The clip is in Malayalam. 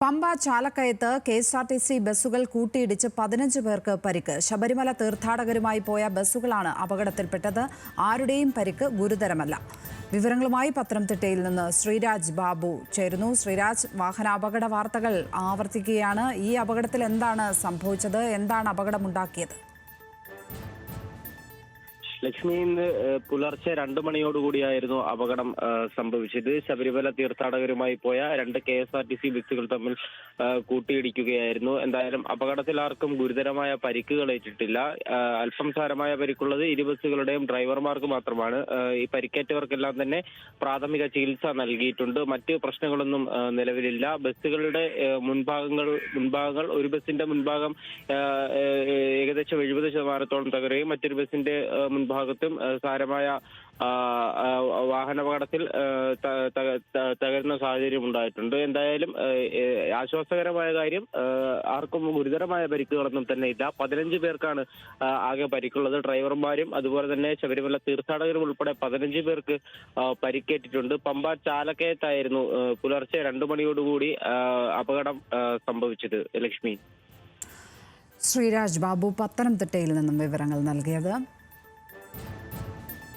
പമ്പ ചാലക്കയത്ത് KSRTC ബസ്സുകൾ കൂട്ടിയിടിച്ച് 15 പേർക്ക് പരിക്ക്. ശബരിമല തീർത്ഥാടകരുമായി പോയ ബസ്സുകളാണ് അപകടത്തിൽപ്പെട്ടത്. ആരുടെയും പരിക്ക് ഗുരുതരമല്ല. വിവരങ്ങളുമായി പത്തനംതിട്ടയിൽ നിന്ന് ശ്രീരാജ് ബാബു ചേരുന്നു. ശ്രീരാജ്, വാഹനാപകട വാർത്തകൾ ആവർത്തിക്കുകയാണ്. ഈ അപകടത്തിൽ എന്താണ് സംഭവിച്ചത്? എന്താണ് അപകടമുണ്ടാക്കിയത്? ലക്ഷ്മി, ഇന്ന് പുലർച്ചെ 2 മണിയോടുകൂടിയായിരുന്നു അപകടം സംഭവിച്ചത്. ശബരിമല തീർത്ഥാടകരുമായി പോയ 2 KSRTC ബസ്സുകൾ തമ്മിൽ കൂട്ടിയിടിക്കുകയായിരുന്നു. എന്തായാലും അപകടത്തിൽ ആർക്കും ഗുരുതരമായ പരിക്കുകൾ ഏറ്റിട്ടില്ല. അല്പം സാരമായ പരിക്കുള്ളത് ഇരു ബസ്സുകളുടെയും ഡ്രൈവർമാർക്ക് മാത്രമാണ്. ഈ പരിക്കേറ്റവർക്കെല്ലാം തന്നെ പ്രാഥമിക ചികിത്സ നൽകിയിട്ടുണ്ട്. മറ്റ് പ്രശ്നങ്ങളൊന്നും നിലവിലില്ല. ബസ്സുകളുടെ മുൻഭാഗങ്ങൾ ഒരു ബസ്സിന്റെ മുൻഭാഗം ഏകദേശം 70% തകരുകയും മറ്റൊരു ബസ്സിന്റെ മുൻഭാഗത്തും സാരമായ വാഹനാപകടത്തിൽ തകരുന്ന സാഹചര്യം ഉണ്ടായിട്ടുണ്ട്. എന്തായാലും ആശ്വാസകരമായ കാര്യം, ആർക്കും ഗുരുതരമായ പരിക്കുകളൊന്നും തന്നെ ഇല്ല. 15 പേർക്കാണ് ആകെ പരിക്കുള്ളത്. ഡ്രൈവർമാരും അതുപോലെ തന്നെ ശബരിമല തീർത്ഥാടകരും ഉൾപ്പെടെ 15 പേർക്ക് പരിക്കേറ്റിട്ടുണ്ട്. പമ്പ ചാലക്കയത്തായിരുന്നു പുലർച്ചെ 2 മണിയോടുകൂടി അപകടം സംഭവിച്ചത്. ലക്ഷ്മി. ശ്രീരാജ് ബാബു പത്തനംതിട്ടയിൽ നിന്നും വിവരങ്ങൾ നൽകിയത്.